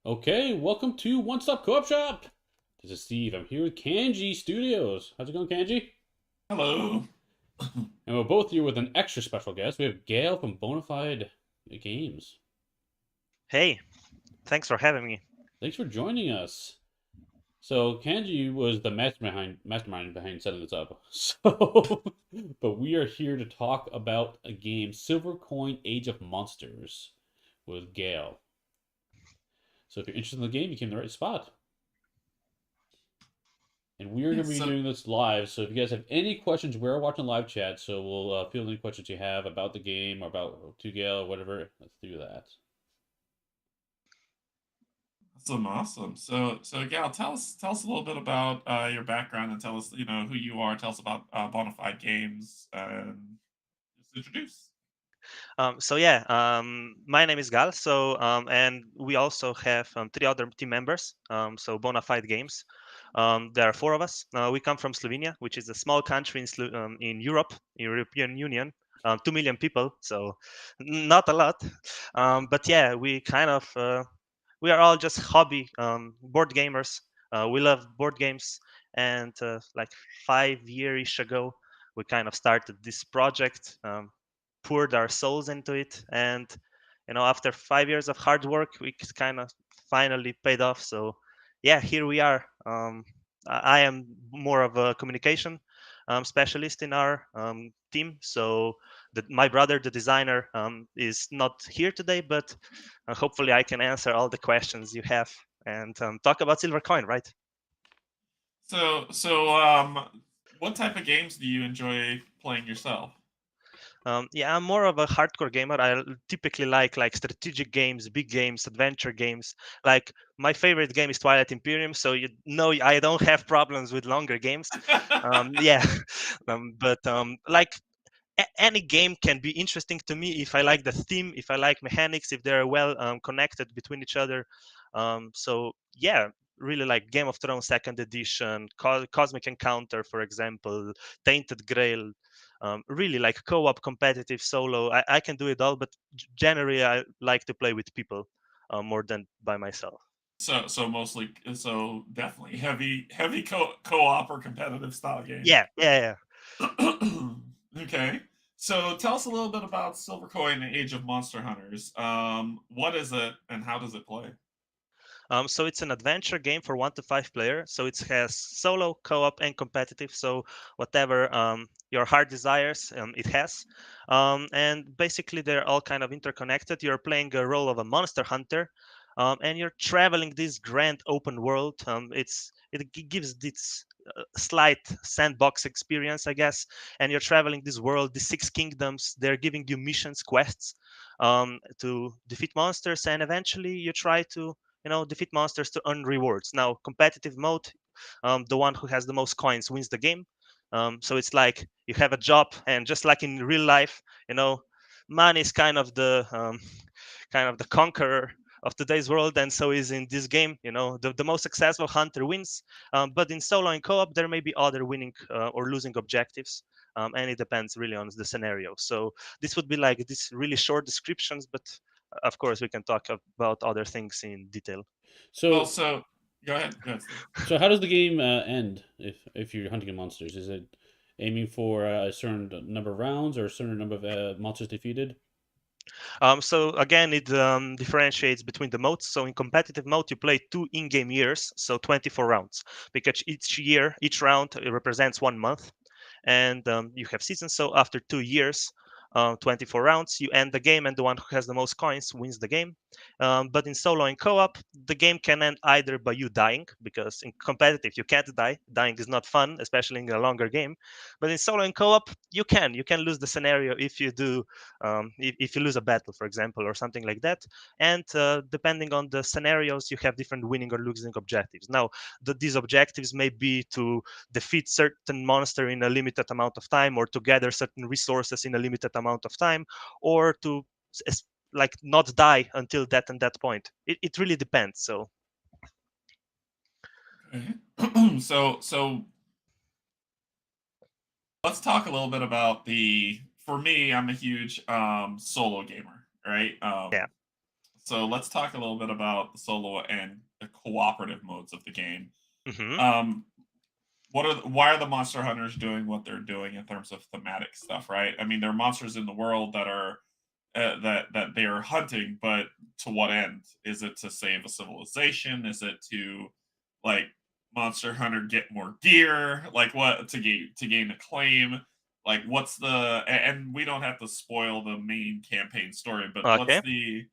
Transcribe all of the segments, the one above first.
Okay, welcome to One Stop Co-op Shop. This is Steve. I'm here with Canje Studios. How's it going, Canje? Hello. And we're both here with an extra special guest. We have Gail from Bona Fide Games. Hey, thanks for having me. Thanks for joining us. So Kanji was the mastermind behind setting this up. But we are here to talk about a game, Silver Coin: Age of Monsters, with Gail. So if you're interested in the game, you came to the right spot. And we are going to Yes, be so doing this live. So if you guys have any questions, we're watching live chat. So we'll field any questions you have about the game or about 2Gale or whatever. Let's do that. awesome. So Gal, tell us a little bit about your background and tell us who you are. Tell us about Bona Fide Games and just introduce. My name is Gal. And we also have three other team members. Bona Fide Games. There are four of us. We come from Slovenia, which is a small country in Europe, European Union. 2 million people, so not a lot. But yeah, we are all just hobby board gamers. We love board games, and like 5 years ago, we kind of started this project. Poured our souls into it, and after 5 years of hard work, we kind of finally paid off. So yeah, here we are. I am more of a communication specialist in our team. So my brother, the designer, is not here today, but hopefully I can answer all the questions you have and talk about silver coin, right? So what type of games do you enjoy playing yourself? Yeah, I'm more of a hardcore gamer. I typically like strategic games, big games, adventure games. Like my favorite game is Twilight Imperium, so you know I don't have problems with longer games. Yeah, but like any game can be interesting to me if I like the theme, if I like mechanics, if they're well connected between each other. So yeah, really like Game of Thrones Second Edition, Cosmic Encounter, for example, Tainted Grail. Really like co-op, competitive, solo. I can do it all, but generally I like to play with people more than by myself. So definitely heavy co-op or competitive style games. Yeah, yeah, yeah. Okay. So tell us a little bit about Silvercoin and Age of Monster Hunters. What is it and how does it play? So it's an adventure game for 1 to 5 player. So it has solo, co-op, and competitive. So whatever your heart desires, it has. And basically, they're all kind of interconnected. You're playing a role of a monster hunter, and you're traveling this grand open world. It gives this slight sandbox experience, I guess. And you're traveling this world, the six kingdoms. They're giving you missions, quests to defeat monsters, and eventually you try to defeat monsters to earn rewards. Now competitive mode, the one who has the most coins wins the game. So it's like you have a job, and just like in real life, you know money is kind of the conqueror of today's world, and so is in this game. The most successful hunter wins. But in solo and co-op there may be other winning or losing objectives, and it depends really on the scenario. So this would be like this really short descriptions, but of course we can talk about other things in detail. Well, So, so go ahead. Go ahead, Steve. so how does the game end if you're hunting monsters? Is it aiming for a certain number of rounds or a certain number of monsters defeated? So again, it differentiates between the modes. So in competitive mode, you play 2 in-game years, so 24 rounds, because each round represents 1 month, and you have seasons. So after 2 years, 24 rounds, you end the game, and the one who has the most coins wins the game. But in solo and co-op, the game can end either by you dying, because in competitive you can't die. Dying is not fun, especially in a longer game. But in solo and co-op, you can lose the scenario if you do, if you lose a battle, for example, or something like that. And depending on the scenarios, you have different winning or losing objectives. Now, these objectives may be to defeat certain monster in a limited amount of time, or to gather certain resources in a limited amount of time, or to like not die until that and that point. It really depends. So Okay. So let's talk a little bit about the. For me, I'm a huge solo gamer, right? yeah. So let's talk a little bit about the solo and the cooperative modes of the game. Hmm. Um, why are the monster hunters doing what they're doing in terms of thematic stuff? Right? I mean, there are monsters in the world that are that they are hunting, but to what end? Is it to save a civilization? Is it to like monster hunter get more gear? Like what to gain acclaim? Like what's and we don't have to spoil the main campaign story, but what's Okay. the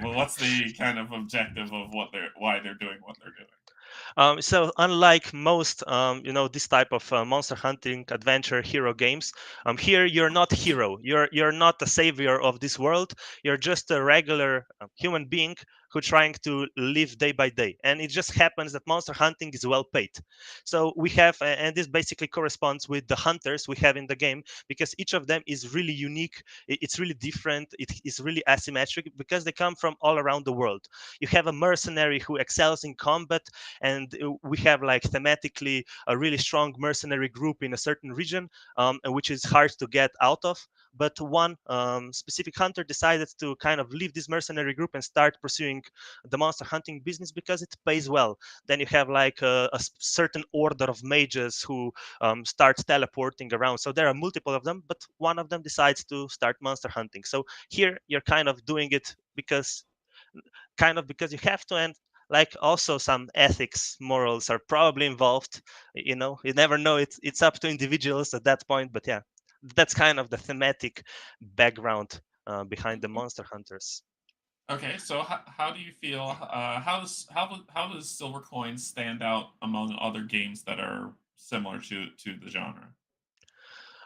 well, what's the kind of objective of why they're doing what they're doing? So unlike most, this type of monster hunting adventure hero games, here you're not hero. You're not the savior of this world. You're just a regular human being who trying to live day by day. And it just happens that monster hunting is well paid. So we have, and this basically corresponds with the hunters we have in the game because each of them is really unique. It's really different. It is really asymmetric because they come from all around the world. You have a mercenary who excels in combat, and we have like thematically a really strong mercenary group in a certain region, which is hard to get out of. But one specific hunter decided to kind of leave this mercenary group and start pursuing the monster hunting business because it pays well. Then you have like a certain order of mages who start teleporting around. So there are multiple of them, but one of them decides to start monster hunting. So here you're kind of doing it because you have to, and like also some ethics morals are probably involved. You never know. It's up to individuals at that point, but yeah, that's kind of the thematic background behind the monster hunters. Okay, so how do you feel? How does Silver Coin stand out among other games that are similar to the genre?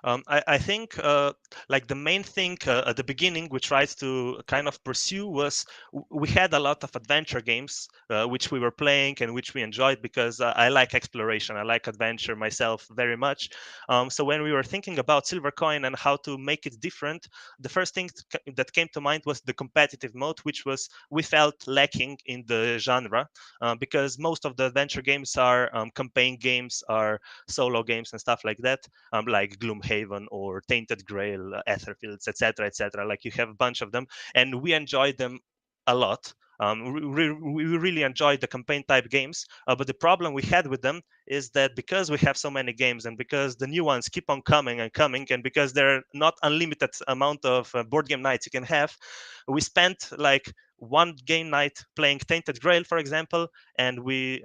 I think like the main thing at the beginning we tried to kind of pursue was we had a lot of adventure games which we were playing and which we enjoyed because I like exploration, I like adventure myself very much. So when we were thinking about Silver Coin and how to make it different, the first thing that came to mind was the competitive mode, which was we felt lacking in the genre because most of the adventure games are campaign games, are solo games and stuff like that, like Gloomhaven or Tainted Grail, Etherfields, etc., etc. Like you have a bunch of them, and we enjoy them a lot. We really enjoyed the campaign type games, but the problem we had with them is that because we have so many games and because the new ones keep on coming and coming, and because there are not unlimited amount of board game nights you can have, we spent like one game night playing Tainted Grail, for example, and we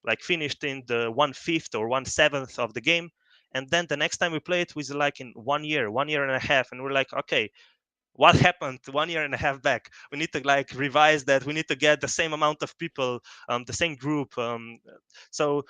like finished in the 1/5 or 1/7 of the game, and then the next time we play it was like in 1 year, 1 year and a half, and we're like, okay, what happened 1 year and a half back? We need to like revise that. We need to get the same amount of people, the same group. So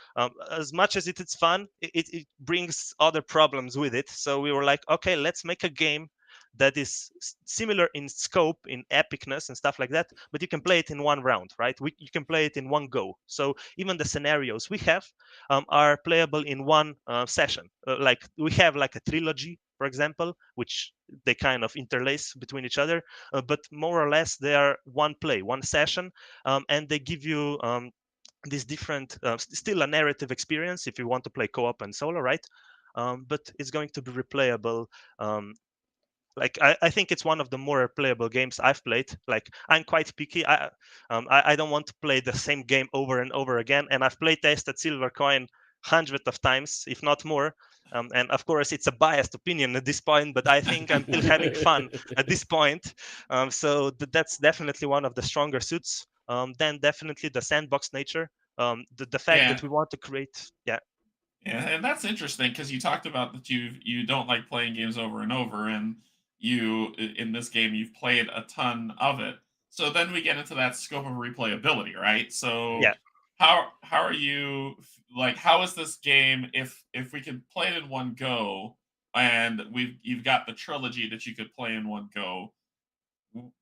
as much as it's fun, it brings other problems with it. So we were like, okay, let's make a game that is similar in scope, in epicness and stuff like that, but you can play it in one round, right? You can play it in one go. So even the scenarios we have are playable in one session. Like we have like a trilogy, for example, which they kind of interlace between each other, but more or less they are one play, one session, and they give you this different, still a narrative experience if you want to play co-op and solo, right? But it's going to be replayable. Um, like I think it's one of the more playable games I've played. Like I'm quite picky. I don't want to play the same game over and over again. And I've played tested Silver Coin hundreds of times, if not more. And of course, it's a biased opinion at this point, but I think I'm still having fun at this point. So that's definitely one of the stronger suits. Then definitely the sandbox nature. The fact Yeah, that we want to create, yeah, yeah, and that's interesting because you talked about that you don't like playing games over and over, and in this game you've played a ton of it. So then we get into that scope of replayability, right? So yeah. how are like how is this game if we could play it in one go and you've got the trilogy that you could play in one go?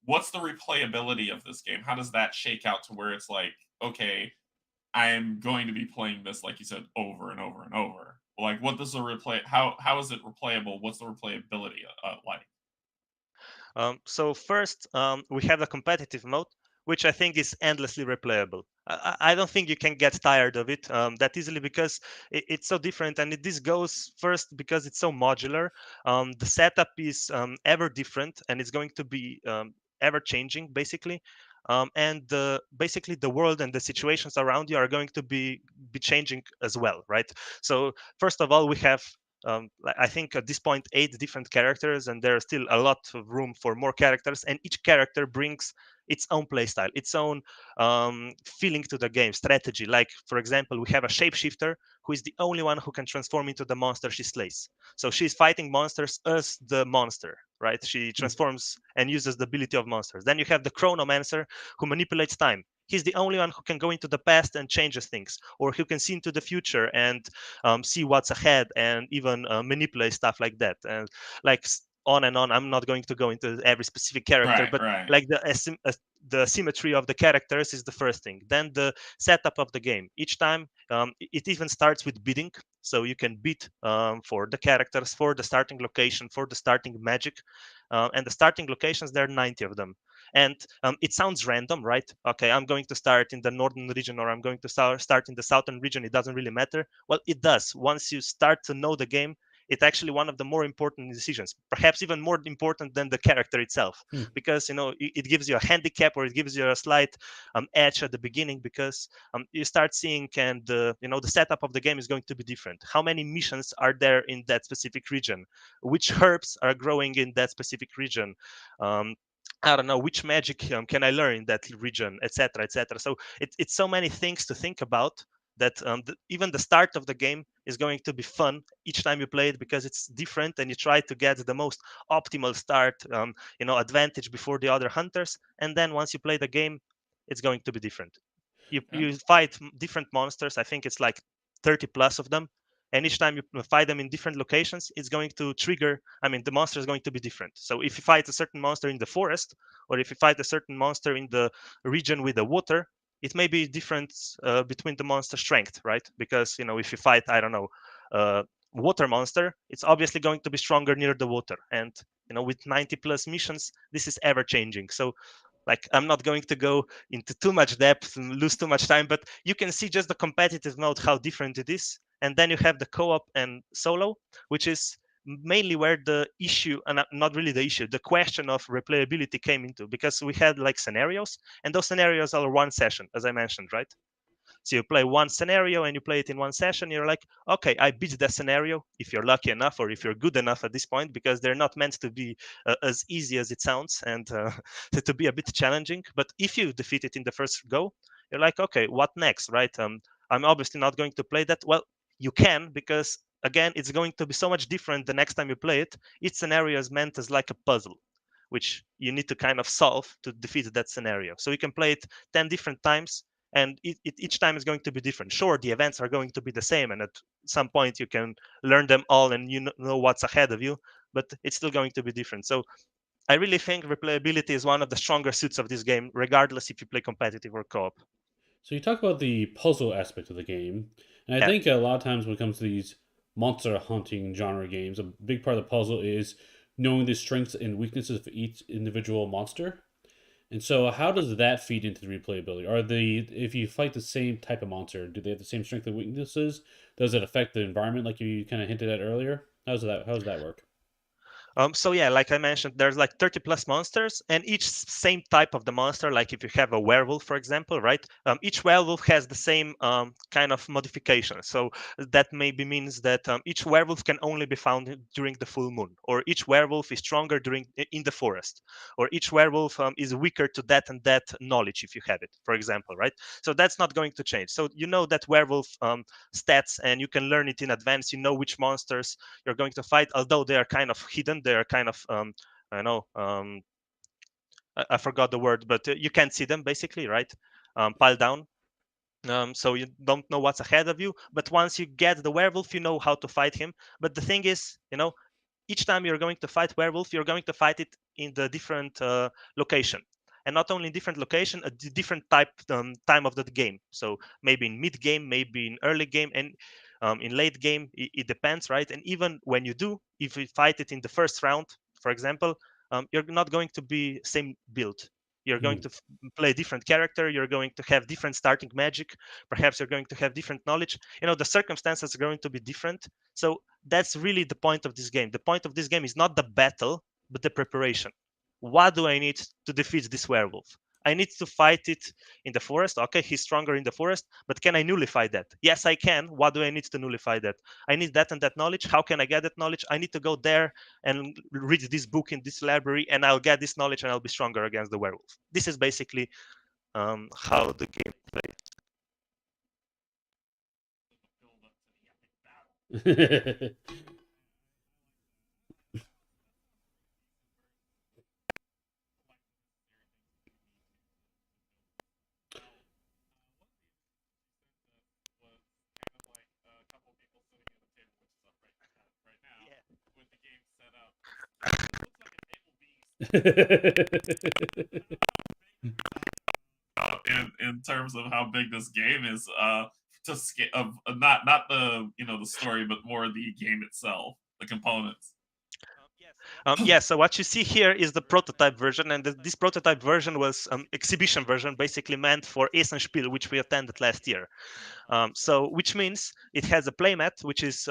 What's the replayability of this game? How does that shake out to where it's like, okay, I'm going to be playing this, like you said, over and over and over. Like, what does the replay? How is it replayable? What's the replayability like? So first, we have the competitive mode, which I think is endlessly replayable. I don't think you can get tired of it that easily because it's so different, and this goes first because it's so modular. The setup is ever different, and it's going to be ever changing basically. And basically the world and the situations around you are going to be changing as well, right? So first of all, we have I think at this point 8 different characters, and there's still a lot of room for more characters, and each character brings its own playstyle, its own feeling to the game, strategy. Like for example, we have a shapeshifter who is the only one who can transform into the monster she slays. So she's fighting monsters as the monster, right? She transforms and uses the ability of monsters. Then you have the chronomancer who manipulates time. He's the only one who can go into the past and changes things, or who can see into the future and see what's ahead, and even manipulate stuff like that. And like on and on. I'm not going to go into every specific character, Right, but right. like the symmetry of the characters is the first thing. Then the setup of the game. Each time, it even starts with bidding, so you can bid for the characters, for the starting location, for the starting magic, and the starting locations. There are 90 of them. And it sounds random, right? Okay, I'm going to start in the northern region, or I'm going to start in the southern region. It doesn't really matter. Well, it does. Once you start to know the game, it's actually one of the more important decisions, perhaps even more important than the character itself, because it gives you a handicap, or it gives you a slight edge at the beginning, because you start seeing, and the setup of the game is going to be different. How many missions are there in that specific region? Which herbs are growing in that specific region? I don't know which magic can I learn in that region, etc., etc. So it's so many things to think about, that even the start of the game is going to be fun each time you play it, because it's different, and you try to get the most optimal start, advantage before the other hunters. And then once you play the game, it's going to be different. You fight different monsters. I think it's like 30 plus of them, and each time you fight them in different locations, it's going to trigger. I mean, the monster is going to be different. So if you fight a certain monster in the forest, or if you fight a certain monster in the region with the water, it may be different between the monster strength, right? Because if you fight, I don't know, water monster, it's obviously going to be stronger near the water. And with 90 plus missions, this is ever changing. So like, I'm not going to go into too much depth and lose too much time, but you can see just the competitive mode, how different it is. And then you have the co-op and solo, which is mainly where the issue, and not really the issue, the question of replayability came into, because we had like scenarios, and those scenarios are one session, as I mentioned, right? So you play one scenario and you play it in one session. You're like, okay, I beat that scenario, if you're lucky enough, or if you're good enough at this point, because they're not meant to be as easy as it sounds, and to be a bit challenging. But if you defeat it in the first go, you're like, okay, what next, right? I'm obviously not going to play that. Well, you can, because again, it's going to be so much different the next time you play it. Each scenario is meant as like a puzzle, which you need to kind of solve to defeat that scenario. So you can play it 10 different times, and each time is going to be different. Sure, the events are going to be the same, and at some point you can learn them all, and you know what's ahead of you, but it's still going to be different. So I really think replayability is one of the stronger suits of this game, regardless if you play competitive or co-op. So you talk about the puzzle aspect of the game, and I Yeah. think a lot of times when it comes to these monster hunting genre games, a big part of the puzzle is knowing the strengths and weaknesses of each individual monster. And so, how does that feed into the replayability? Are they, if you fight the same type of monster, do they have the same strengths and weaknesses? Does it affect the environment, like you kind of hinted at earlier? How does that work? So yeah, like I mentioned, there's like 30 plus monsters, and each same type of the monster. Like if you have a werewolf, for example, right? Each werewolf has the same kind of modification. So that maybe means that each werewolf can only be found during the full moon, or each werewolf is stronger in the forest, or each werewolf is weaker to that and that knowledge if you have it, for example, right? So that's not going to change. So that werewolf stats, and you can learn it in advance. You know which monsters you're going to fight, although they are kind of hidden. They are kind of I know I forgot the word, but you can't see them basically, right? Piled down. So you don't know what's ahead of you. But once you get the werewolf, you know how to fight him. But the thing is, each time you're going to fight werewolf, you're going to fight it in the different location. And not only in different location, a different time of the game. So maybe in mid game, maybe in early game, and in late game, it depends, right? And even when you do, if you fight it in the first round, for example, you're not going to be same build. You're going Hmm. to play a different character. You're going to have different starting magic. Perhaps you're going to have different knowledge. The circumstances are going to be different. So that's really the point of this game. The point of this game is not the battle, but the preparation. what do I need to defeat this werewolf? I need to fight it in the forest. Okay, he's stronger in the forest, but can I nullify that? Yes, I can. What do I need to nullify that? I need that and that knowledge. How can I get that knowledge? I need to go there and read this book in this library, and I'll get this knowledge, and I'll be stronger against the werewolf. This is basically how the game plays. In terms of how big this game is, to scale of not the the story, but more the game itself, the components. Yeah, so what you see here is the prototype version, and this prototype version was exhibition version, basically meant for Essenspiel, which we attended last year. So which means it has a playmat, which is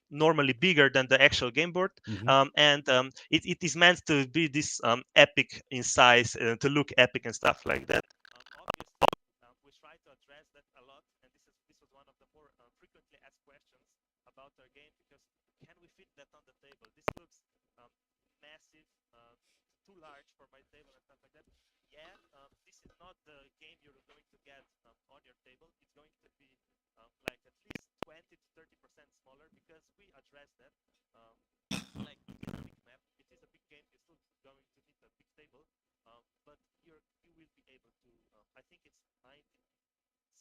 normally bigger than the actual game board, and it is meant to be this epic in size, to look epic and stuff like that. Obviously, we try to address that a lot, and this was one of the more frequently asked questions about our game, because can we fit that on the table? This looks massive, too large for my table and stuff like that. Yeah, this is not the game you're going to get on your table. It's going to be like at least 20 to 30% smaller, because we address that. Like it's a big map, it is a big game. You're still going to need a big table, but you will be able to. I think it's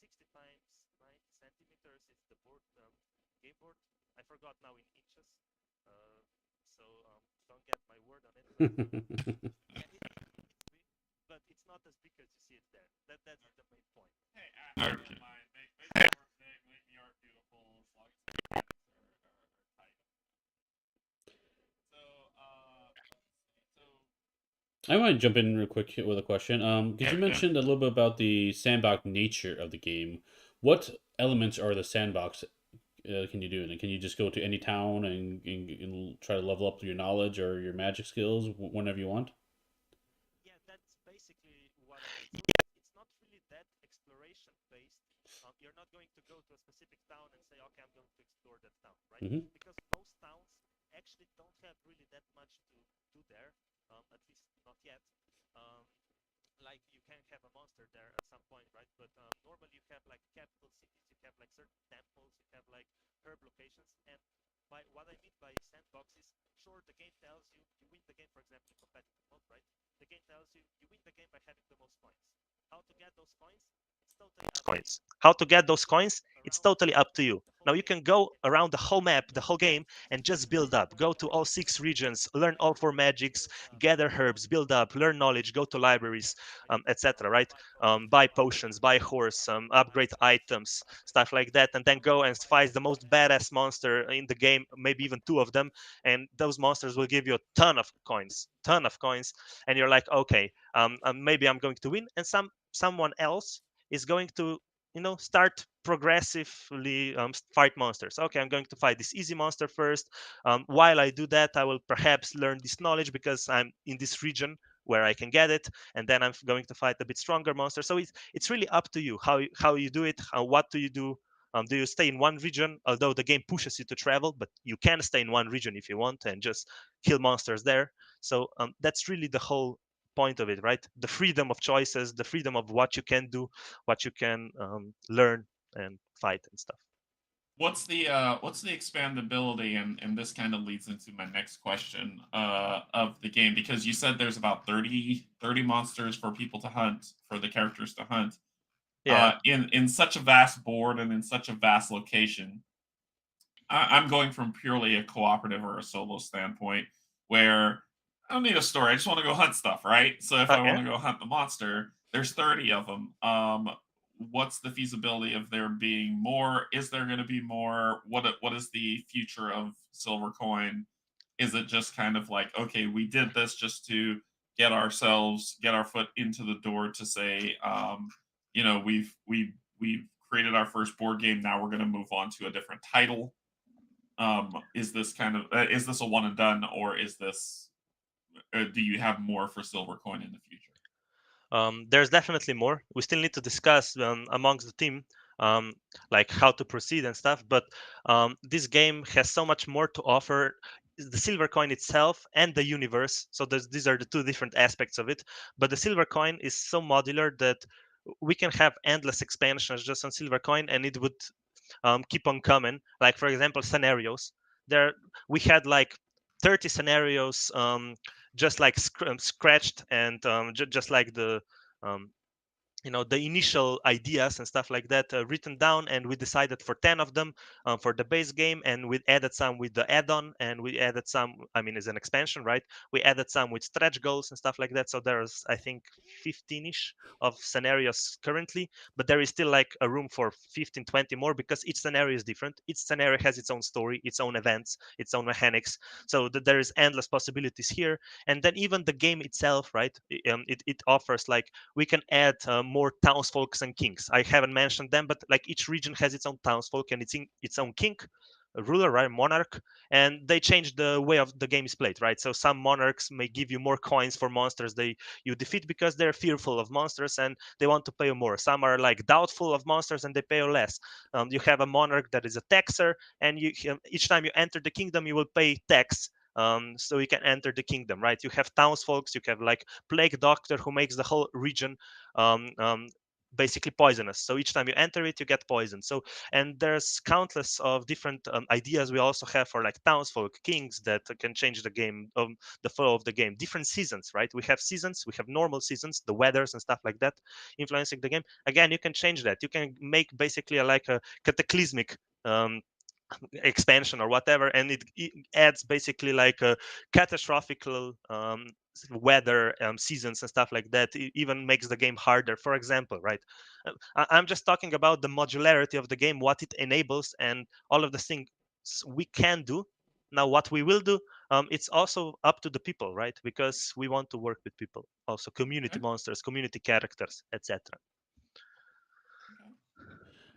60 times 90 centimeters. It's the board, game board. I forgot now in inches. So don't get my word on it. Yeah, it's big, but it's not as big as you see it there. That's the main point. Hey, I don't mind. Make the art big, make the art beautiful, as long as the components are tight. I want to jump in real quick with a question. Because you mentioned a little bit about the sandbox nature of the game. What elements are the sandbox? Can you do it? Can you just go to any town and try to level up your knowledge or your magic skills whenever you want? Yeah, that's basically what I mean. So it's not really that exploration based. You're not going to go to a specific town and say, okay, I'm going to explore that town, right? Because most towns actually don't have really that much to do there, at least not yet. Um, like you can have a monster there at some point, right? But normally you have like capital cities, you have like certain temples, you have like herb locations. And by what I mean by sandbox is, sure, the game tells you you win the game, for example, in competitive mode, right? The game tells you you win the game by having the most coins. How to get those coins? It's totally up to you. How to get those coins? It's totally up to you. Now you can go around the whole map, the whole game, and just build up. Go to all 6 regions, learn all 4 magics, gather herbs, build up, learn knowledge, go to libraries, etc. Right? Buy potions, buy horse, upgrade items, stuff like that, and then go and fight the most badass monster in the game, maybe even 2 of them, and those monsters will give you a ton of coins, and you're like, okay, maybe I'm going to win, and someone else is going to start progressively fight monsters. Okay, I'm going to fight this easy monster first. While I do that, I will perhaps learn this knowledge because I'm in this region where I can get it, and then I'm going to fight a bit stronger monster. So it's really up to you how you do it. What do you do? Do you stay in one region, although the game pushes you to travel, but you can stay in one region if you want and just kill monsters there. So that's really the whole point of it, right? The freedom of choices, the freedom of what you can do, what you can learn and fight and stuff. What's the expandability, and this kind of leads into my next question of the game, because you said there's about 30 monsters for people to hunt, for the characters to hunt, Yeah. in such a vast board and in such a vast location. I'm going from purely a cooperative or a solo standpoint, where I don't need a story. I just want to go hunt stuff, right? So if I want Okay. to go hunt the monster, there's 30 of them. What's the feasibility of there being more? Is there going to be more? What is the future of Silver Coin? Is it just kind of like, okay, we did this just to get our foot into the door to say, we've created our first board game. Now we're going to move on to a different title. Is this a one and done, or is this do you have more for Silver Coin in the future? There's definitely more. We still need to discuss amongst the team, um, like how to proceed and stuff. But this game has so much more to offer. The silver coin itself and the universe. So these are the two different aspects of it. But the silver coin is so modular that we can have endless expansions just on silver coin, and it would keep on coming. Like for example, scenarios. There we had like 30 scenarios, just like scratched and just like um, the initial ideas and stuff like that written down, and we decided for 10 of them for the base game, and we added some with the add-on, and we added some, I mean, as an expansion, right? We added some with stretch goals and stuff like that. So there's, I think, 15ish of scenarios currently, but there is still like a room for 15, 20 more, because each scenario is different. Each scenario has its own story, its own events, its own mechanics. So there is endless possibilities here. And then even the game itself, right? It offers like we can add more townsfolks and kings. I haven't mentioned them, but like each region has its own townsfolk and its own king, a ruler, right, monarch, and they change the way of the game is played, right? So some monarchs may give you more coins for monsters you defeat because they're fearful of monsters and they want to pay you more. Some are like doubtful of monsters and they pay you less. You have a monarch that is a taxer, and each time you enter the kingdom, you will pay tax, so you can enter the kingdom, right? You have townsfolks, you have like plague doctor who makes the whole region um, um, basically poisonous. So each time you enter it, you get poisoned. So, and there's countless of different ideas we also have for like townsfolk, kings that can change the game, the flow of the game. Different seasons, right? We have seasons, we have normal seasons, the weathers and stuff like that influencing the game. Again, you can change that. You can make basically like a cataclysmic expansion or whatever, and it adds basically like a catastrophic weather seasons and stuff like that. It even makes the game harder, for example, right? I'm just talking about the modularity of the game, what it enables, and all of the things we can do. Now what we will do, it's also up to the people, right? Because we want to work with people, also community Okay. monsters, community characters, etc. Okay.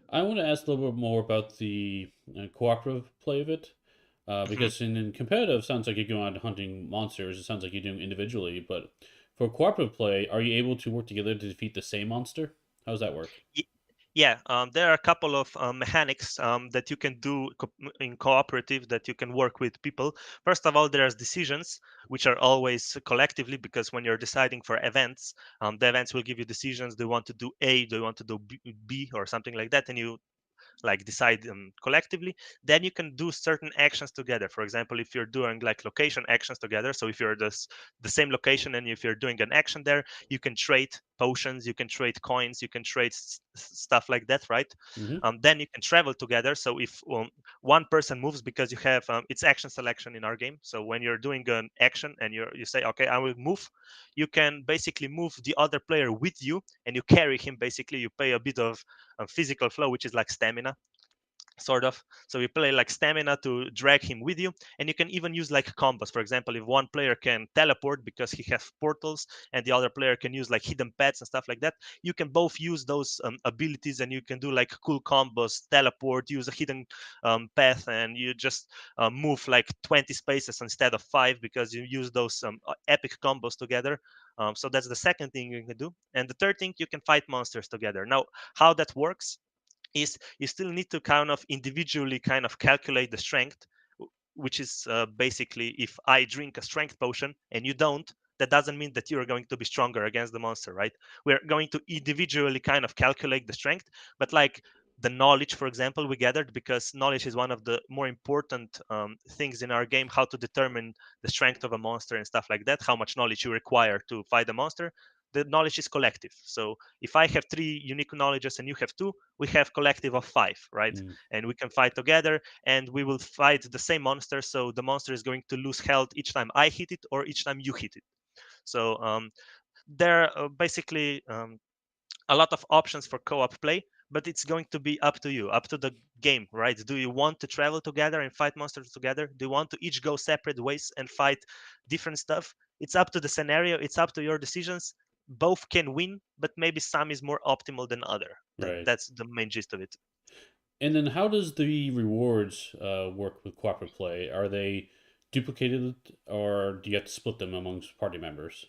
I want to ask a little bit more about the cooperative play of it. Mhm. Because in competitive, sounds like you're going out hunting monsters. It sounds like you're doing individually. But for cooperative play, are you able to work together to defeat the same monster? How does that work? Yeah, there are a couple of mechanics that you can do in cooperative that you can work with people. First of all, there's decisions, which are always collectively, because when you're deciding for events, the events will give you decisions. Do you want to do A? Do you want to do B or something like that? And you like decide collectively. Then you can do certain actions together. For example, if you're doing like location actions together, so if you're the same location and if you're doing an action there, you can trade potions, you can trade coins, you can trade stuff like that, right? Hmm. Then you can travel together. So if one person moves, because you have it's action selection in our game, so when you're doing an action and you say, okay, I will move, you can basically move the other player with you, and you carry him. Basically, you pay a bit of physical flow, which is like stamina, sort of. So you play like stamina to drag him with you, and you can even use like combos. For example, if one player can teleport because he has portals, and the other player can use like hidden paths and stuff like that, you can both use those abilities, and you can do like cool combos, teleport, use a hidden path, and you just move like 20 spaces instead of 5 because you use those epic combos together. So that's the second thing you can do. And the third thing, you can fight monsters together. Now, how that works is you still need to kind of individually kind of calculate the strength, which is basically, if I drink a strength potion and you don't, that doesn't mean that you're going to be stronger against the monster, right? We're going to individually kind of calculate the strength, but like the knowledge, for example, we gathered, because knowledge is one of the more important things in our game, how to determine the strength of a monster and stuff like that, how much knowledge you require to fight a monster. The knowledge is collective. So if I have 3 unique knowledges and you have 2, we have collective of 5, right? Mm. And we can fight together, and we will fight the same monster. So the monster is going to lose health each time I hit it or each time you hit it. So there are basically a lot of options for co-op play, but it's going to be up to you, up to the game, right? Do you want to travel together and fight monsters together? Do you want to each go separate ways and fight different stuff? It's up to the scenario, it's up to your decisions. Both can win, but maybe some is more optimal than other. Right. That's the main gist of it. And then how does the rewards work with cooperative play? Are they duplicated, or do you have to split them amongst party members?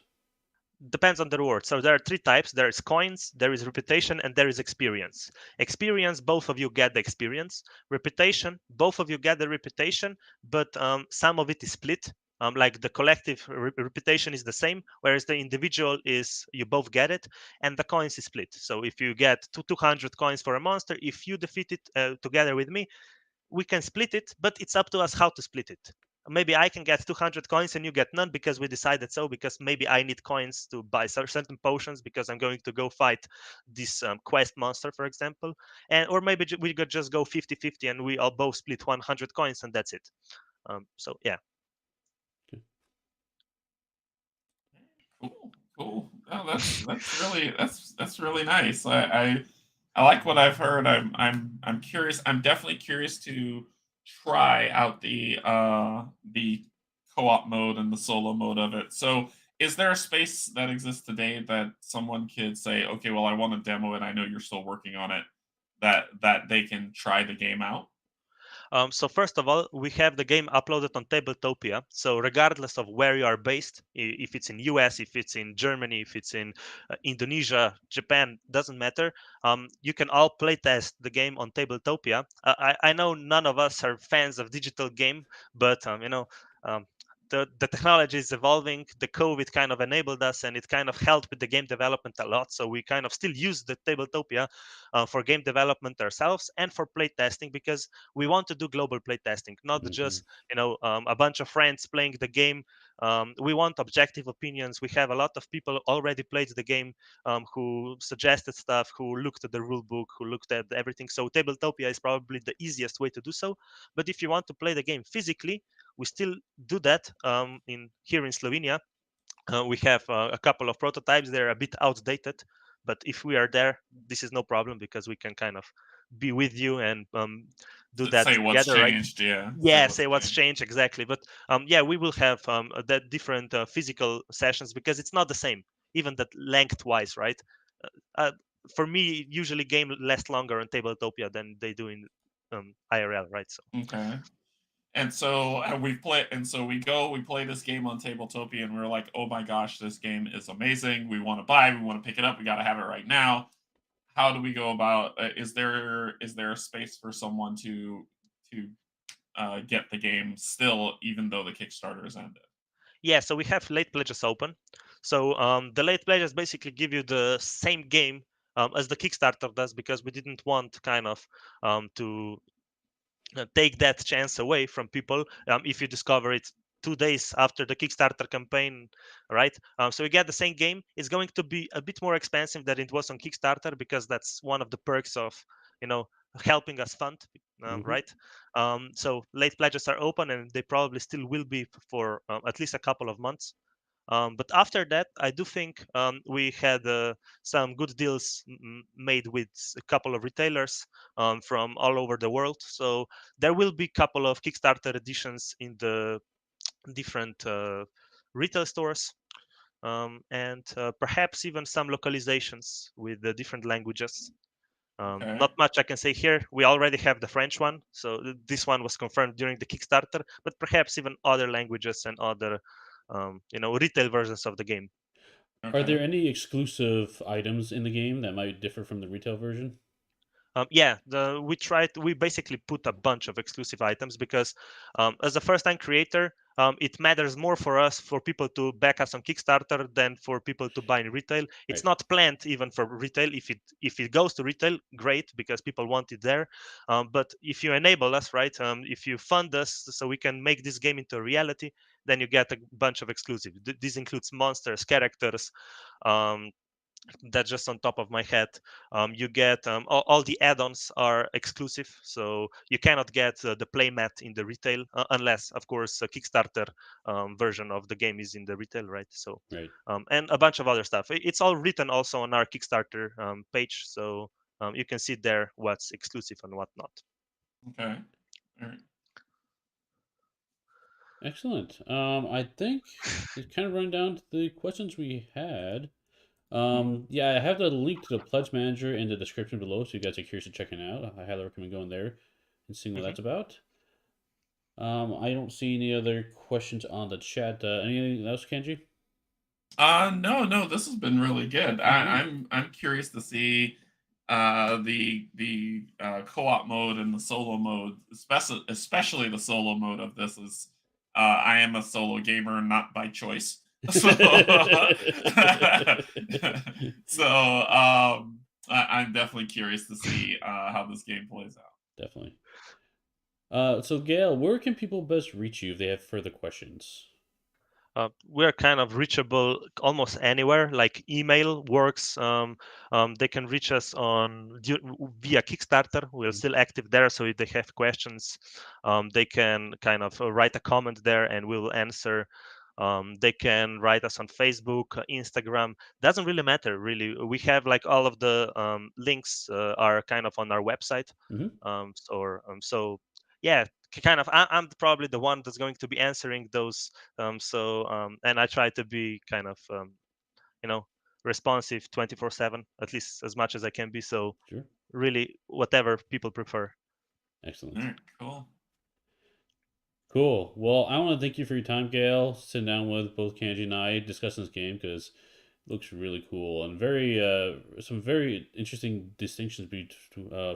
Depends on the reward. So there are three types. There is coins, there is reputation, and there is experience. Experience, both of you get the experience. Reputation, both of you get the reputation, but some of it is split. Like the collective reputation is the same, whereas the individual is you both get it, and the coins is split. So if you get 200 coins for a monster, if you defeat it together with me, we can split it, but it's up to us how to split it. Maybe I can get 200 coins and you get none because we decided so, because maybe I need coins to buy certain potions because I'm going to go fight this quest monster, for example. And or maybe we could just go 50-50 and we all both split 100 coins and that's it. So yeah. Cool, cool. Oh, that's really nice. I like what I've heard. I'm curious. I'm definitely curious to try out the co-op mode and the solo mode of it. So, is there a space that exists today that someone could say, okay, well, I want to demo it. I know you're still working on it. That they can try the game out. So first of all, we have the game uploaded on Tabletopia. So regardless of where you are based, if it's in US, if it's in Germany, if it's in Indonesia, Japan, doesn't matter. You can all playtest the game on Tabletopia. I know none of us are fans of digital game, but um, the technology is evolving. The COVID kind of enabled us, and it kind of helped with the game development a lot. So we kind of still use the Tabletopia for game development ourselves and for playtesting, because we want to do global playtesting, not Hmm. just a bunch of friends playing the game. We want objective opinions. We have a lot of people already played the game, who suggested stuff, who looked at the rule book, who looked at everything. So Tabletopia is probably the easiest way to do so. But if you want to play the game physically, we still do that in here in Slovenia. We have a couple of prototypes. They're a bit outdated, but if we are there, this is no problem because we can kind of be with you and do that Say what's together, right? changed. Yeah. Say Yeah, what's say what's changed. changed exactly. But yeah, we will have that different physical sessions because it's not the same, even that lengthwise, right? Uh, for me, usually game lasts longer on Tabletopia than they do in IRL, right? So. Okay. And so we play, and so we play this game on Tabletopia, and we're like, oh my gosh, this game is amazing. We want to buy, we want to pick it up, we got to have it right now. How do we go about? Is there a space for someone to get the game still, even though the Kickstarter is ended? Yeah, so we have late pledges open. So the late pledges basically give you the same game as the Kickstarter does, because we didn't want kind of to take that chance away from people if you discover it 2 days after the Kickstarter campaign, right? So you get the same game. It's going to be a bit more expensive than it was on Kickstarter, because that's one of the perks of you know helping us fund, Hmm. right? So late pledges are open, and they probably still will be for at least a couple of months. But after that, I do think we had some good deals made with a couple of retailers from all over the world. So there will be a couple of Kickstarter editions in the different retail stores, and perhaps even some localizations with the different languages. Okay. Not much I can say here. We already have the French one, so this one was confirmed during the Kickstarter. But perhaps even other languages and other, retail versions of the game. Are Okay. there any exclusive items in the game that might differ from the retail version? Yeah, we basically put a bunch of exclusive items because as a first-time creator, it matters more for us for people to back us on Kickstarter than for people to buy in retail. It's Right. not planned even for retail. If it goes to retail, great, because people want it there. But if you enable us, right, if you fund us so we can make this game into a reality, then you get a bunch of exclusive. This includes monsters, characters. Um, that's just on top of my head. You get all the add-ons are exclusive, so you cannot get the playmat in the retail unless, of course, a Kickstarter version of the game is in the retail, right? So, Right. and a bunch of other stuff. It's all written also on our Kickstarter page, so you can see there what's exclusive and what not. Okay. All right. Excellent. I think it's kind of run down to the questions we had. Mhm. Yeah, I have the link to the Pledge Manager in the description below, so you guys are curious to check it out. I highly recommend going there and seeing what Hmm. that's about. I don't see any other questions on the chat. Anything else, Kenji? No, this has been really good. Mhm. I'm curious to see the co-op mode and the solo mode, especially the solo mode of this is I am a solo gamer, not by choice. So I'm definitely curious to see how this game plays out. Definitely. So Gail, where can people best reach you if they have further questions? We're kind of reachable almost anywhere. Like email works. They can reach us via Kickstarter. We're Mhm. still active there, so if they have questions, they can kind of write a comment there, and we will answer. They can write us on Facebook, Instagram. Doesn't really matter, really. We have like all of the links are kind of on our website. Mhm. So yeah, kind of. I'm probably the one that's going to be answering those, and I try to be kind of you know responsive 24/7, at least as much as I can be. So Sure. really, whatever people prefer. All Excellent. right, cool. Cool. Well, I want to thank you for your time, Gail. Sitting down with both Kanji and I discussing this game because it looks really cool and very some very interesting distinctions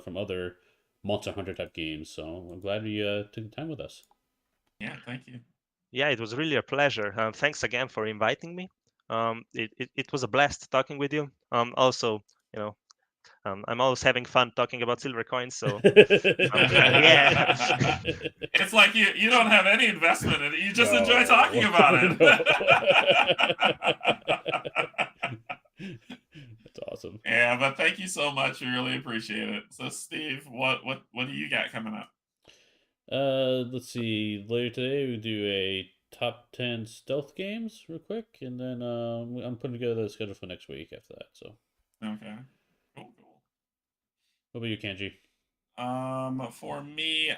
from other Monster Hunter type games. So I'm glad you took the time with us. Yeah, thank you. Yeah, it was really a pleasure. Thanks again for inviting me. It was a blast talking with you. Also, you know, I'm always having fun talking about silver coins. So yeah. It's like you don't have any investment in it. You just enjoy talking No, about no. it. That's awesome. Yeah, but thank you so much. We really appreciate it. So, Steve, what do you got coming up? Let's see. Later today, we do a top 10 stealth games real quick, and then I'm putting together the schedule for next week after that. So, Okay, cool. what about you, Kanji? For me,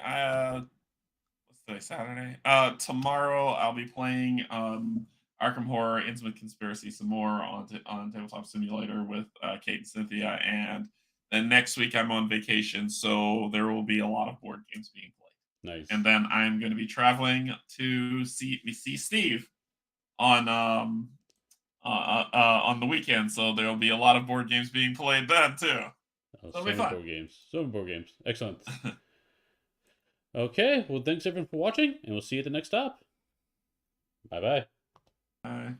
what's today? Saturday. Tomorrow I'll be playing Arkham Horror Intimate Conspiracy some more on Tabletop Simulator with Kate and Cynthia, and then next week I'm on vacation, so there will be a lot of board games being played. And Nice. then I'm going to be traveling to see Steve on on the weekend, so there will be a lot of board games being played then too. Oh, So it'll so be many fun. board games. So many board games. Excellent. Okay. Well, thanks everyone for watching, and we'll see you at the next stop. Bye bye. Bye.